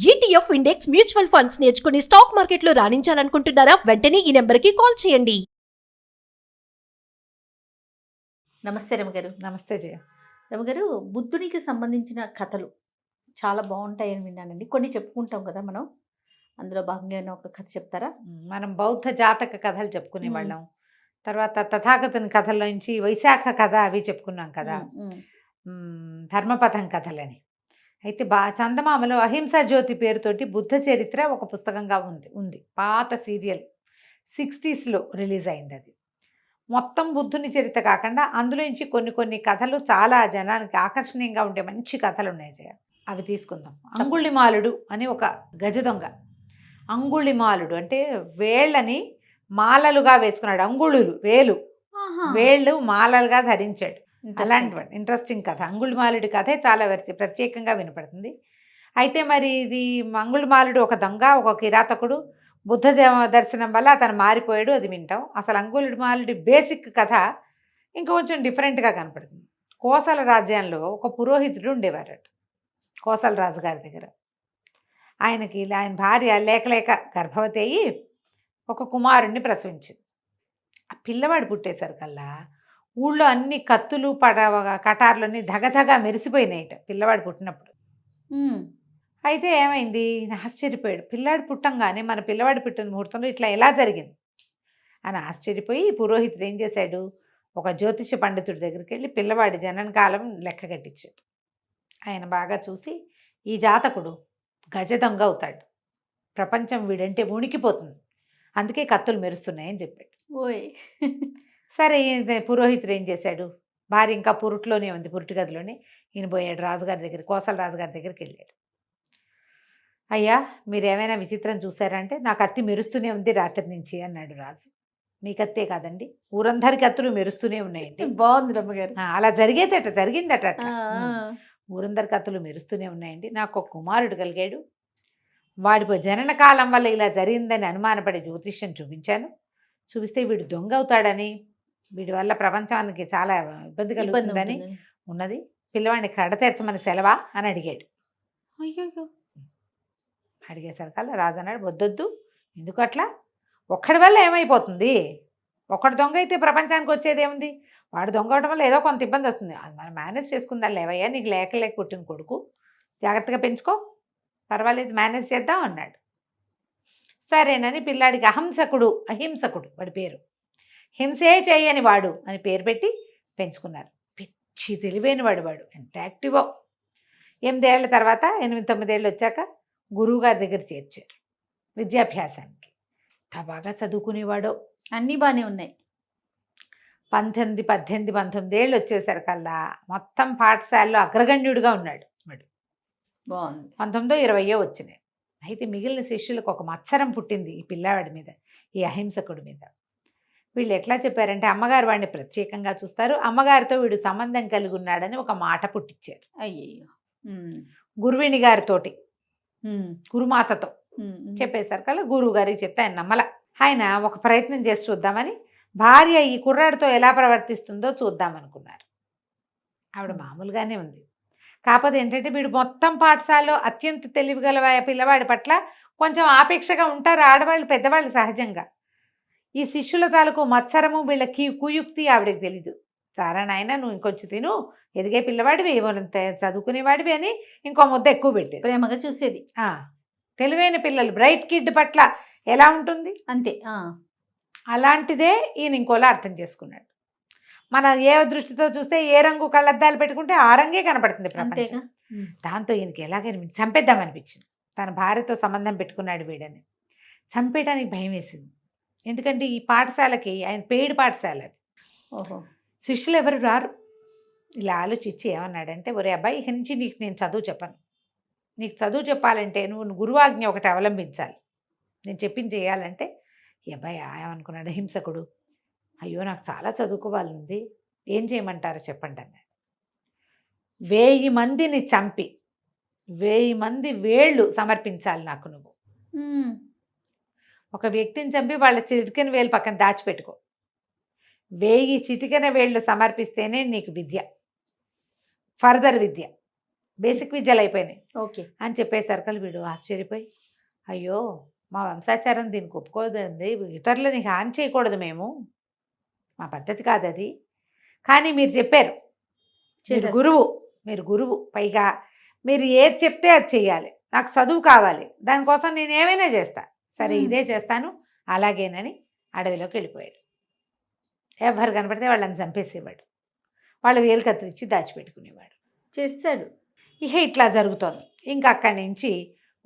ETF index mutual funds నేర్చుకుని stock మార్కెట్లో రాణించాలనుకుంటున్నారా? వెంటనే ఈ నెంబర్కి కాల్ చేయండి. నమస్తే రమగారు. నమస్తే జయ. రమగారు, బుద్ధునికి సంబంధించిన కథలు చాలా బాగుంటాయని విన్నానండి. కొన్ని చెప్పుకుంటాం కదా మనం. అందులో భాగంగా ఏమైనా ఒక కథ చెప్తారా? మనం బౌద్ధ జాతక కథలు చెప్పుకునేవాళ్ళం. తర్వాత తథాగతుని కథల్లోంచి వైశాఖ కథ అవి చెప్పుకున్నాం కదా. ధర్మపథం కథలని. అయితే చందమామలో అహింసా జ్యోతి పేరుతోటి బుద్ధ చరిత్ర ఒక పుస్తకంగా ఉంది. పాత సీరియల్ 60s రిలీజ్ అయింది. అది మొత్తం బుద్ధుని చరిత్ర కాకుండా అందులోంచి కొన్ని కథలు చాలా జనానికి ఆకర్షణీయంగా ఉండే మంచి కథలు ఉన్నాయి జయ. అవి తీసుకుందాం. అంగుళిమాలుడు అని ఒక గజ దొంగ. అంగుళిమాలుడు అంటే వేళ్ళని మాలలుగా వేసుకున్నాడు. అంగుళులు వేళ్ళు మాలలుగా ధరించాడు. అలాంటి ఇంట్రెస్టింగ్ కథ. అంగుళిమాలుడి కథే చాలా ప్రత్యేకంగా వినపడుతుంది. అయితే మరి ఇది అంగుళిమాలుడు ఒక దొంగ, ఒక కిరాతకుడు. బుద్ధ దర్శనం వల్ల అతను మారిపోయాడు. అది వింటాం. అసలు అంగుళిమాలుడి బేసిక్ కథ ఇంకొంచెం డిఫరెంట్గా కనపడుతుంది. కోసల రాజ్యంలో ఒక పురోహితుడు ఉండేవారట, కోసల రాజు గారి దగ్గర. ఆయన భార్య లేక గర్భవతి అయ్యి ఒక కుమారుణ్ణి ప్రసవించింది. ఆ పిల్లవాడు పుట్టేసరికల్లా ఊళ్ళో అన్ని కత్తులు కటార్లన్నీ ధగధగా మెరిసిపోయినాయిట పిల్లవాడు పుట్టినప్పుడు. అయితే ఏమైంది, ఆశ్చర్యపోయాడు. పిల్లాడు పుట్టంగానే మన పిల్లవాడు పుట్టిన ముహూర్తంలో ఇట్లా ఎలా జరిగింది అని ఆశ్చర్యపోయి పురోహితుడు ఏం చేశాడు, ఒక జ్యోతిష పండితుడి దగ్గరికి వెళ్ళి పిల్లవాడి జనన కాలం లెక్క కట్టించాడు. ఆయన బాగా చూసి, ఈ జాతకుడు గజ దొంగ అవుతాడు, ప్రపంచం వీడంటే ఉణికిపోతుంది, అందుకే కత్తులు మెరుస్తున్నాయని చెప్పాడు. ఓయ్ సరే, పురోహితుడు ఏం చేశాడు, భార్య ఇంకా పురుట్లోనే ఉంది, పురుటి గదిలోనే. ఈయన పోయాడు రాజుగారి దగ్గర, కోసల రాజుగారి దగ్గరికి వెళ్ళాడు. అయ్యా, మీరు ఏమైనా విచిత్రం చూసారంటే, నా కత్తి మెరుస్తూనే ఉంది రాత్రి నుంచి అన్నాడు రాజు. మీ కత్తే కాదండి, ఊరందరి కత్తులు మెరుస్తూనే ఉన్నాయండి. బాగుంది రమ్మగారు. అలా జరిగిందట. ఊరందరి కత్తులు మెరుస్తూనే ఉన్నాయండి. నాకు ఒక కుమారుడు కలిగాడు. వాడి జనన కాలం వల్ల ఇలా జరిగిందని అనుమానపడి జ్యోతిష్యం చూపిస్తే వీడు దొంగ అవుతాడని, వీడి వల్ల ప్రపంచానికి చాలా ఇబ్బంది కలుగుతుందని ఉన్నది. పిల్లవాడిని కడతీర్చమని సెలవా అని అడిగాడు. అయ్యో, అడిగేసరికల్లా రాజు అన్నాడు, వద్దొద్దు, ఎందుకు అట్లా, ఒక్కడి వల్ల ఏమైపోతుంది, ఒక్కడు దొంగ అయితే ప్రపంచానికి వచ్చేది ఏముంది, వాడు దొంగ అవడం వల్ల ఏదో కొంత ఇబ్బంది వస్తుంది, అది మనం మేనేజ్ చేసుకుందా, లేవయ్యా, నీకు లేక పుట్టిన కొడుకు, జాగ్రత్తగా పెంచుకో, పర్వాలేదు, మేనేజ్ చేద్దాం అన్నాడు. సరేనని పిల్లాడికి అహింసకుడు వాడి పేరు, హింసే చేయని వాడు అని పేరు పెట్టి పెంచుకున్నారు. పిచ్చి తెలివైన వాడు ఎంత యాక్టివో. 8 ఏళ్ల తర్వాత 8-9 ఏళ్ళు వచ్చాక గురువుగారి దగ్గర చేర్చారు విద్యాభ్యాసానికి. ఎంత బాగా చదువుకునేవాడో. అన్నీ బాగానే ఉన్నాయి. 18, 19 ఏళ్ళు వచ్చేసరికల్లా మొత్తం పాఠశాలలో అగ్రగణ్యుడిగా ఉన్నాడు వాడు. బాగుంది. 19, 20 వచ్చినాయి. అయితే మిగిలిన శిష్యులకు ఒక మత్సరం పుట్టింది ఈ పిల్లవాడి మీద, ఈ అహింసకుడి మీద. వీళ్ళు ఎట్లా చెప్పారంటే, అమ్మగారు వాడిని ప్రత్యేకంగా చూస్తారు, అమ్మగారితో వీడు సంబంధం కలిగి ఉన్నాడని ఒక మాట పుట్టించారు. అయ్యో. గురువిణి గారితోటి, గురుమాతతో చెప్పేసరికల్లా గురువు గారికి చెప్తే ఆయన నమ్మల. ఆయన ఒక ప్రయత్నం చేసి చూద్దామని భార్య ఈ కుర్రాడితో ఎలా ప్రవర్తిస్తుందో చూద్దామనుకున్నారు. ఆవిడ మామూలుగానే ఉంది. కాకపోతే ఏంటంటే, వీడు మొత్తం పాఠశాలలో అత్యంత తెలివిగల పిల్లవాడి పట్ల కొంచెం ఆపేక్షగా ఉంటారు ఆడవాళ్ళు, పెద్దవాళ్ళు సహజంగా. ఈ శిష్యుల తాలూకు మత్సరము, వీళ్ళ కుయుక్తి ఆవిడకి తెలీదు. సరే నాయన, నువ్వు ఇంకొంచెం తిను, ఎదిగే పిల్లవాడివి, ఏమంత చదువుకునేవాడివి అని ఇంకో ముద్ద ఎక్కువ పెట్టేది. ప్రేమగా చూసేది. తెలివైన పిల్లలు, బ్రైట్ కిడ్ పట్ల ఎలా ఉంటుంది అంతే. అలాంటిదే ఈయన ఇంకోలా అర్థం చేసుకున్నాడు. మన ఏ దృష్టితో చూస్తే ఏ రంగు కళ్ళద్దాలు పెట్టుకుంటే ఆ రంగే కనపడుతుంది ప్రపంచం. దాంతో ఈయనకి ఎలాగైనా చంపేద్దామనిపించింది. తన భార్యతో సంబంధం పెట్టుకున్నాడు వీడని. చంపేయడానికి భయం వేసింది. ఎందుకంటే ఈ పాఠశాలకి ఆయన పెయిడ్ పాఠశాల అది. ఓహో. శిష్యులు ఎవరు రారు. ఇలా ఆలోచించి ఏమన్నాడంటే, ఒరే అబ్బాయి, ఇక నుంచి నీకు నేను చదువు చెప్పను. నీకు చదువు చెప్పాలంటే నువ్వు గురువాజ్ఞ ఒకటి అవలంబించాలి. నేను చెప్పింది చేయాలంటే. ఈ అబ్బాయి ఏమనుకున్నాడు హింసకుడు, అయ్యో నాకు చాలా చదువుకోవాలని, ఏం చేయమంటారో చెప్పండి అన్నాడు. 1000 మందిని చంపి 1000 మంది వేళ్ళు సమర్పించాలి నాకు నువ్వు. ఒక వ్యక్తిని చంపి వాళ్ళ చిటికెన వేలు పక్కన దాచిపెట్టుకో. 1000 చిటికెన వేళ్ళు సమర్పిస్తేనే నీకు విద్య, ఫర్దర్ విద్య. బేసిక్ విద్యలు అయిపోయినాయి ఓకే. అని చెప్పేసరికి వీడు ఆశ్చర్యపోయి, అయ్యో మా వంశాచారం దీనికి ఒప్పుకోదండి, ఇతరులని హాని చేయకూడదు, మేము మా పద్ధతి కాదు అది. కానీ మీరు చెప్పారు, మీరు చేసేస్తా. గురువు, మీరు గురువు, పైగా మీరు ఏది చెప్తే అది చెయ్యాలి, నాకు చదువు కావాలి, దానికోసం నేను ఏమైనా చేస్తా, సరే ఇదే చేస్తాను అలాగేనని అడవిలోకి వెళ్ళిపోయాడు. ఎవరు కనపడితే వాళ్ళని చంపేసేవాడు, వాళ్ళు వేలు కత్తిరించి దాచిపెట్టుకునేవాడు. చేస్తాడు. ఇక ఇట్లా జరుగుతోంది. ఇంకా అక్కడి నుంచి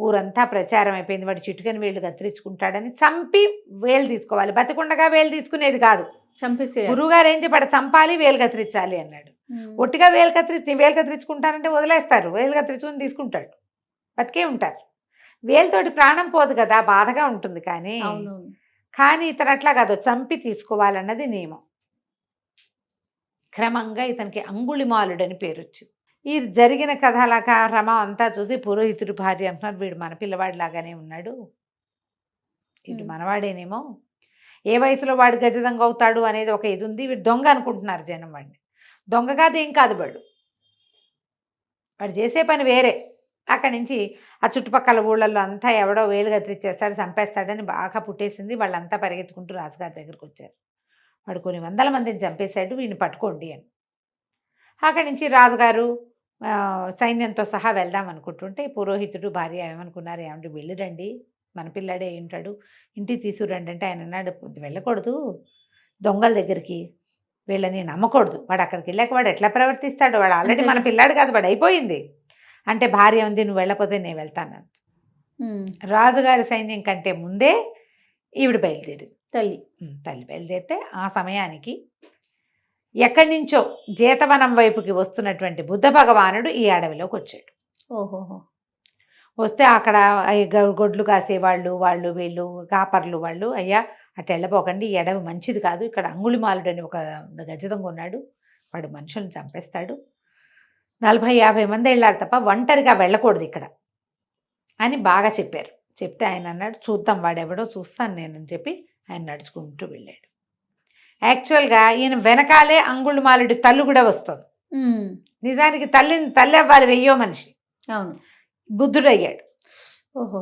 ఊరంతా ప్రచారం అయిపోయింది, వాడు చిటుకని వేళ్ళు కత్తిరించుకుంటాడని. చంపి వేలు తీసుకోవాలి, బతికుండగా వేలు తీసుకునేది కాదు. చంపేసే. గురువుగారు ఏం చెప్పాడు, చంపాలి వేలు కత్తిరించాలి అన్నాడు. ఒట్టిగా వేలు కత్తిరించుకుంటానంటే వదిలేస్తారు, వేలు కత్తిరించుకుని తీసుకుంటాడు, బతికే ఉంటారు. వేలుతోటి ప్రాణం పోదు కదా, బాధగా ఉంటుంది. కానీ ఇతను అట్లా కాదు, చంపి తీసుకోవాలన్నది నియమం. క్రమంగా ఇతనికి అంగుళిమాలుడని పేరు వచ్చింది. ఈ జరిగిన కథలకారమం అంతా చూసి పురోహితుడి భార్య అంటున్నారు, వీడు మన పిల్లవాడి లాగానే ఉన్నాడు, ఇటు మనవాడేనేమో, ఏ వయసులో వాడు గజదొంగ అవుతాడు అనేది ఒక ఇది ఉంది. వీడు దొంగ అనుకుంటున్నారు జనం వాడిని. దొంగ కాదు, ఏం కాదు, వాడు చేసే పని వేరే. అక్కడి నుంచి ఆ చుట్టుపక్కల ఊళ్ళల్లో అంతా ఎవడో వేలు కత్తిరించేస్తాడు, చంపేస్తాడని బాగా పుట్టేసింది. వాళ్ళంతా పరిగెత్తుకుంటూ రాజుగారి దగ్గరికి వచ్చారు. వాడు కొన్ని వందల మందిని చంపేశాడు, వీడిని పట్టుకోండి అని. అక్కడి నుంచి రాజుగారు సైన్యంతో సహా వెళ్దాం అనుకుంటుంటే పురోహితుడు భార్య ఏమనుకున్నారు, ఏమంటే వెళ్ళిరండి, మన పిల్లాడే ఉంటాడు, ఇంటికి తీసుకురండి అంటే ఆయన అన్నాడు, వెళ్ళకూడదు దొంగల దగ్గరికి, వీళ్ళని నమ్మకూడదు, వాడు అక్కడికి వెళ్ళాక వాడు ఎట్లా ప్రవర్తిస్తాడు, వాడు ఆల్రెడీ మన పిల్లాడు కాదు, వాడు అయిపోయింది అంటే. భార్య ఉంది, నువ్వు వెళ్ళకపోతే నేను వెళ్తాను. రాజుగారి సైన్యం కంటే ముందే ఈవిడ బయలుదేరి, తల్లి బయలుదేరితే ఆ సమయానికి ఎక్కడి నుంచో జేతవనం వైపుకి వస్తున్నటువంటి బుద్ధ భగవానుడు ఈ అడవిలోకి వచ్చాడు. ఓహోహో. వస్తే అక్కడ గొడ్లు కాసేవాళ్ళు, వాళ్ళు వీళ్ళు కాపర్లు వాళ్ళు, అయ్యా అటు వెళ్ళపోకండి, ఈ అడవి మంచిది కాదు, ఇక్కడ అంగుళిమాలుడు అని ఒక గజదొంగ ఉన్నాడు, వాడు మనుషులను చంపేస్తాడు, 40-50 మంది వెళ్ళాలి తప్ప ఒంటరిగా వెళ్ళకూడదు ఇక్కడ అని బాగా చెప్పారు. చెప్తే ఆయన అన్నాడు, చూద్దాం వాడెవడో చూస్తాను నేను అని చెప్పి ఆయన నడుచుకుంటూ వెళ్ళాడు. యాక్చువల్గా ఈయన వెనకాలే అంగుళిమాలుడి తల్లి కూడా వస్తుంది. నిజానికి తల్లి అవ్వాలి, వెయ్యో మనిషి. అవును. బుద్ధుడు అయ్యాడు. ఓహో.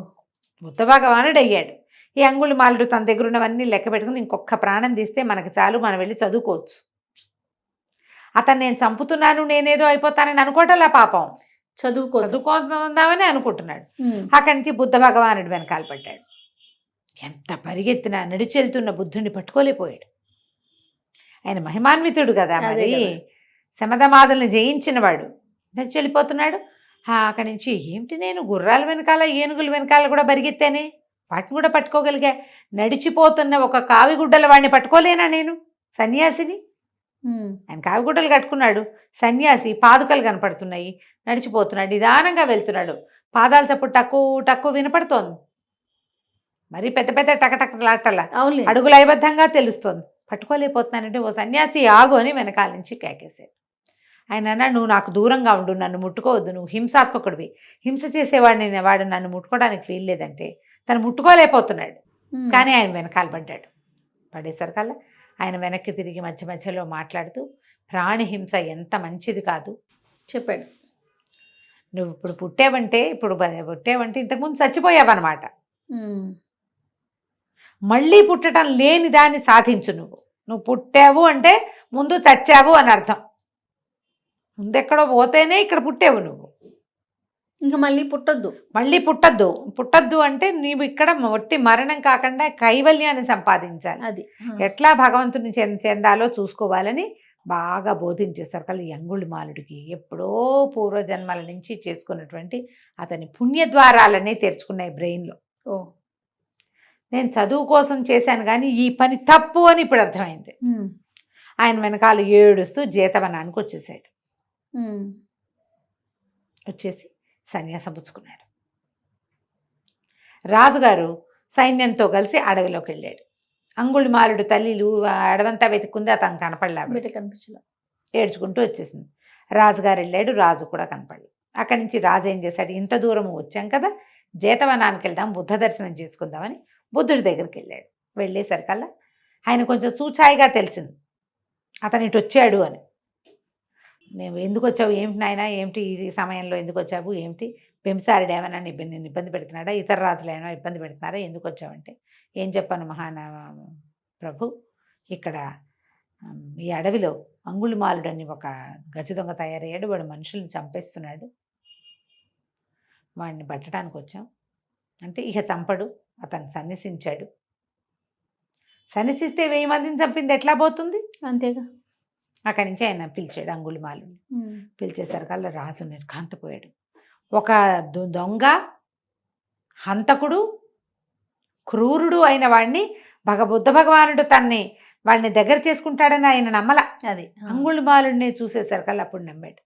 బుద్ధ భగవానుడు అయ్యాడు. ఈ అంగుళిమాలుడు తన దగ్గర ఉన్నవన్నీ లెక్క పెట్టుకుని, ఇంకొక ప్రాణం తీస్తే మనకు చాలు, మనం వెళ్ళి చదువుకోవచ్చు. అతను నేను చంపుతున్నాను, నేనేదో అయిపోతానని అనుకోవటంలా, పాపం చదువుకుందామని అనుకుంటున్నాడు. అక్కడి నుంచి బుద్ధ భగవానుడు వెనకాల పడ్డాడు. ఎంత పరిగెత్తినా నడిచి వెళ్తున్న బుద్ధుడిని పట్టుకోలేకపోయాడు. ఆయన మహిమాన్వితుడు కదా, మరి శమధమాదుల్ని జయించినవాడు, నడిచి వెళ్ళిపోతున్నాడు. అక్కడి నుంచి ఏమిటి, నేను గుర్రాల వెనకాల ఏనుగుల వెనకాల కూడా పరిగెత్తానే, వాటిని కూడా పట్టుకోగలిగా, నడిచిపోతున్న ఒక కావిగుడ్డల వాడిని పట్టుకోలేనా నేను, సన్యాసిని. ఆయన కావిగుడ్డలు కట్టుకున్నాడు, సన్యాసి, పాదుకలు కనపడుతున్నాయి, నడిచిపోతున్నాడు, నిదానంగా వెళ్తున్నాడు, పాదాల చప్పుడు టక్కు వినపడుతోంది, మరి పెద్ద పెద్ద టకటకలాటలా అడుగు లయబద్ధంగా తెలుస్తోంది. పట్టుకోలేకపోతున్నానంటే, ఓ సన్యాసి ఆగు అని వెనకాల నుంచి కేకేశాడు. ఆయన అన్నాడు, నువ్వు నాకు దూరంగా ఉండు, నన్ను ముట్టుకోవద్దు, నువ్వు హింసాత్మకుడివి, హింస చేసేవాడిని, వాడు నన్ను ముట్టుకోవడానికి వీల్లేదంటే తను ముట్టుకోలేకపోతున్నాడు. కానీ ఆయన వెనకాల పడ్డాడు. పడేసరికల్లా ఆయన వెనక్కి తిరిగి మధ్య మధ్యలో మాట్లాడుతూ, ప్రాణిహింస ఎంత మంచిది కాదు చెప్పాడు. నువ్వు ఇప్పుడు పుట్టావంటే ఇంతకుముందు చచ్చిపోయావన్నమాట, మళ్ళీ పుట్టడం లేని దాన్ని సాధించు. నువ్వు పుట్టావు అంటే ముందు చచ్చావు అని అర్థం. ముందెక్కడో పోతేనే ఇక్కడ పుట్టావు, నువ్వు ఇంకా మళ్ళీ పుట్టద్దు అంటే నీవు ఇక్కడ ఒట్టి మరణం కాకుండా కైవల్యాన్ని సంపాదించాలి, అది ఎట్లా భగవంతుని చెందాలో చూసుకోవాలని బాగా బోధించేస్తారు కదా. ఈ అంగుళిమాలుడికి ఎప్పుడో పూర్వజన్మల నుంచి చేసుకున్నటువంటి అతని పుణ్యద్వారాలనే తెరుచుకున్నాయి బ్రెయిన్లో. నేను చదువు కోసం చేశాను కానీ ఈ పని తప్పు అని ఇప్పుడు అర్థమైంది. ఆయన వెనకాల ఏడుస్తూ జేతవనానికి వచ్చేసాడు. వచ్చేసి సన్యాసం పుచ్చుకున్నాడు. రాజుగారు సైన్యంతో కలిసి అడవిలోకి వెళ్ళాడు. అంగుళిమాలుడు తల్లిలు అడవంతా వెతుక్కుంది, అతను కనిపించలే, ఏడ్చుకుంటూ వచ్చేసింది. రాజుగారు వెళ్ళాడు, రాజు కూడా కనపడలేదు. అక్కడి నుంచి రాజు ఏం చేశాడు, ఇంత దూరం వచ్చాం కదా, జేతవనానికి వెళ్దాం, బుద్ధ దర్శనం చేసుకుందామని బుద్ధుడి దగ్గరికి వెళ్ళాడు. వెళ్ళేసరికల్లా ఆయన కొంచెం చూచాయిగా తెలిసింది అతను ఇటు వచ్చాడు అని. నేను ఎందుకు వచ్చావు, ఏమిటి నాయన, ఏమిటి ఈ సమయంలో ఎందుకు వచ్చావు, ఏమిటి పెంసారుడు ఏమైనా నిన్ను ఇబ్బంది పెడుతున్నాడా, ఇతర రాజులు ఏమైనా ఇబ్బంది పెడుతున్నారా, ఎందుకు వచ్చావంటే ఏం చెప్పాను ప్రభు, ఇక్కడ ఈ అడవిలో అంగుళిమాలుడు అని ఒక గజ దొంగ తయారయ్యాడు, వాడు మనుషుల్ని చంపేస్తున్నాడు, వాడిని పట్టడానికి వచ్చాం అంటే ఇక చంపడు, అతను సన్యసించాడు, సన్యసిస్తే 1000 మందిని చంపింది ఎట్లా పోతుంది, అంతేగా. అక్కడి నుంచి ఆయన పిలిచాడు అంగుళిమాలుని. పిలిచేసరికల్లా రాజు నిర్ఘాంతపోయాడు. ఒక దొంగ, హంతకుడు, క్రూరుడు అయిన వాడిని బుద్ధ భగవానుడు వాడిని దగ్గర చేసుకుంటాడని ఆయన నమ్మల. అది అంగుళిమాలుడిని చూసేసరికల్లా అప్పుడు నమ్మాడు.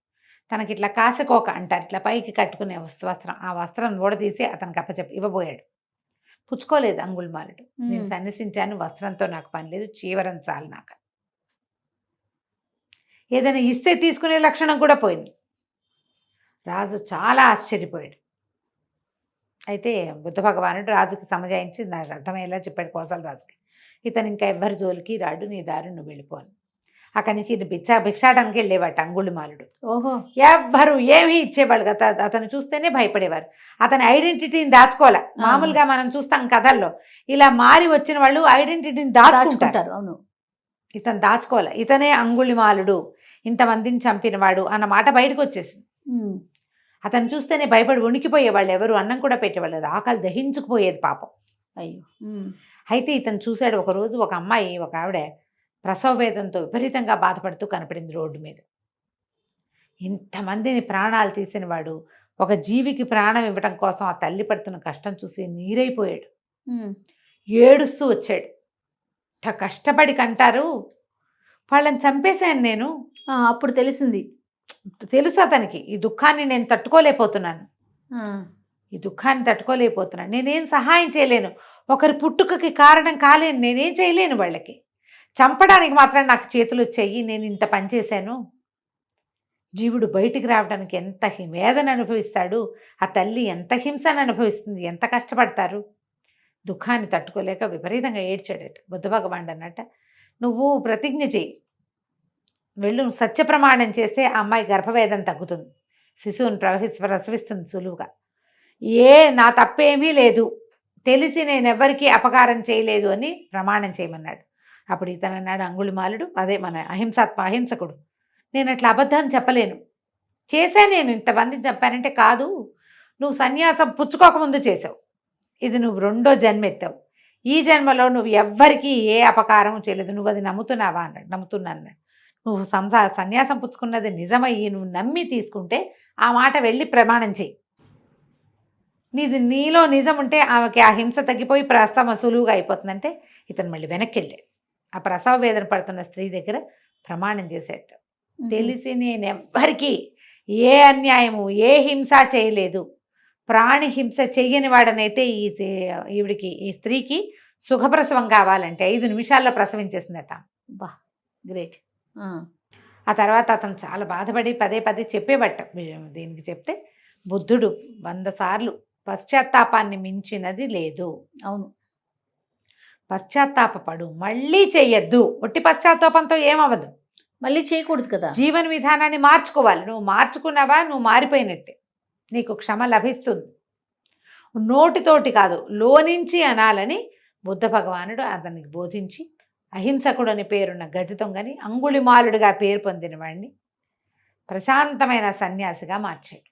తనకి ఇట్లా కాసుకోక అంటారు, ఇట్లా పైకి కట్టుకునే వస్త్రం, ఆ వస్త్రం ఓడదీసి అతనికి అప్పచెప్పి ఇవ్వబోయాడు. పుచ్చుకోలేదు అంగుళిమాలుడు. నేను సన్యసించాను, వస్త్రంతో నాకు పని లేదు, చీవరం చాలు నాకు. ఏదైనా ఇస్తే తీసుకునే లక్షణం కూడా పోయింది. రాజు చాలా ఆశ్చర్యపోయాడు. అయితే బుద్ధ భగవానుడు రాజుకి సమజాయించి నాకు అర్థమయ్యేలా చెప్పాడు కోసల రాజుకి, ఇతను ఇంకా ఎవ్వరి జోలికి రాడు, నీ దారి నువ్వు వెళ్ళిపోను. అక్కడి నుంచి భిక్షాటానికి వెళ్ళేవాట అంగుళిమాలుడు. ఓహో. ఎవ్వరు ఏమీ ఇచ్చేవాళ్ళు కదా, అతను చూస్తేనే భయపడేవారు. అతని ఐడెంటిటీని దాచుకోలే. మామూలుగా మనం చూస్తాం కథల్లో, ఇలా మారి వచ్చిన వాళ్ళు ఐడెంటిటీని దాచుకుంటారు. అవును, ఇతను దాచుకోలే, ఇతనే అంగుళిమాలుడు, ఇంతమందిని చంపినవాడు అన్న మాట బయటకు వచ్చేసింది. అతను చూస్తేనే భయపడి వణికిపోయేవాళ్ళు, ఎవరు అన్నం కూడా పెట్టేవాళ్ళు, ఆకలి దహించుకుపోయేది పాపం. అయ్యో. అయితే ఇతను చూశాడు ఒకరోజు, ఒక అమ్మాయి, ఒక ఆవిడ ప్రసవ వేదంతో విపరీతంగా బాధపడుతూ కనపడింది రోడ్డు మీద. ఇంతమందిని ప్రాణాలు తీసిన వాడు ఒక జీవికి ప్రాణం ఇవ్వడం కోసం ఆ తల్లి పడుతున్న కష్టం చూసి నీరైపోయాడు. ఏడుస్తూ వచ్చాడు. కష్టపడి కంటారు, వాళ్ళని చంపేశాను నేను. అప్పుడు తెలిసింది, తెలుసు అతనికి, ఈ దుఃఖాన్ని నేను తట్టుకోలేకపోతున్నాను, నేనేం సహాయం చేయలేను, ఒకరి పుట్టుకకి కారణం కాలేను, నేనేం చేయలేను, వాళ్ళకి చంపడానికి మాత్రం నాకు చేతులు వచ్చాయి, నేను ఇంత పని చేశాను. జీవుడు బయటికి రావడానికి ఎంత వేదన అనుభవిస్తాడు, ఆ తల్లి ఎంత హింసను అనుభవిస్తుంది, ఎంత కష్టపడతారు. దుఃఖాన్ని తట్టుకోలేక విపరీతంగా ఏడ్చాడట. బుద్ధ భగవానుడు అన్నట్ట, నువ్వు ప్రతిజ్ఞ చేయి, వెళ్ళు, సత్యప్రమాణం చేస్తే ఆ అమ్మాయి గర్భవేదన తగ్గుతుంది, శిశువుని ప్రసవిస్తుంది సులువుగా. నా తప్పేమీ లేదు, తెలిసి నేను ఎవ్వరికీ అపకారం చేయలేదు అని ప్రమాణం చేయమన్నాడు. అప్పుడు ఇతను అన్నాడు అంగుళిమాలుడు, అదే మన అహింసకుడు, నేను అట్లా అబద్ధాన్ని చెప్పలేను, చేశాను, నేను ఇంతమందిని చెప్పానంటే, కాదు, నువ్వు సన్యాసం పుచ్చుకోకముందు చేసావు, ఇది నువ్వు 2వ జన్మ ఎత్తావు, ఈ జన్మలో నువ్వు ఎవ్వరికీ ఏ అపకారం చేయలేదు, నువ్వు అది నమ్ముతున్నావా అన్నాడు. నమ్ముతున్నాను అన్నాడు. నువ్వు సన్యాసం పుచ్చుకున్నది నిజమయ్యి నువ్వు నమ్మి తీసుకుంటే ఆ మాట వెళ్ళి ప్రమాణం చేయి, నీలో నిజం ఉంటే ఆమెకి ఆ హింస తగ్గిపోయి ప్రసవం సులువుగా అయిపోతుందంటే ఇతను మళ్ళీ వెనక్కి వెళ్ళాడు. ఆ ప్రసవ వేదన పడుతున్న స్త్రీ దగ్గర ప్రమాణం చేసేట, తెలిసి నేను ఎవ్వరికీ ఏ అన్యాయము ఏ హింస చేయలేదు, ప్రాణి హింస చెయ్యని వాడనైతే ఈ స్త్రీకి సుఖప్రసవం కావాలంటే 5 నిమిషాల్లో ప్రసవించేసిందట. బా, గ్రేట్. ఆ తర్వాత అతను చాలా బాధపడి పదే చెప్పేబట్ట. దీనికి చెప్తే బుద్ధుడు 100 సార్లు పశ్చాత్తాపాన్ని మించినది లేదు. అవును, పశ్చాత్తాపడు, మళ్ళీ చెయ్యొద్దు. ఒట్టి పశ్చాత్తాపంతో ఏమవ్వదు, మళ్ళీ చేయకూడదు కదా. జీవన విధానాన్ని మార్చుకోవాలి. నువ్వు మార్చుకున్నావా, నువ్వు మారిపోయినట్టే, నీకు క్షమ లభిస్తుంది. నోటితోటి కాదు, లోనించి అనాలని బుద్ధ భగవానుడు అతనికి బోధించి అహింసకుడు అని పేరున్న గజదొంగని అంగుళిమాలుడిగా పేరు పొందిన వాడిని ప్రశాంతమైన సన్యాసిగా మార్చాడు.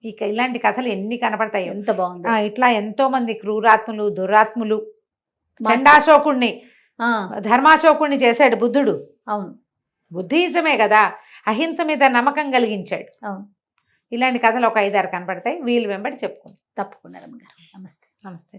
ఇక ఇలాంటి కథలు ఎన్ని కనపడతాయి. ఎంత బాగుంది. ఇట్లా ఎంతో మంది క్రూరాత్ములు, దురాత్ములు, చండాశోకుణ్ణి, ధర్మాశోకుణ్ణి చేశాడు బుద్ధుడు. అవును, బుద్ధిజమే కదా, అహింస మీద నమ్మకం కలిగించాడు. అవును, ఇలాంటి కథలు ఒక 5-6 కనపడతాయి, వీళ్ళు వెంబడి చెప్పుకుంటాం. తప్పకుండా రమ్మగారు. నమస్తే. నమస్తే.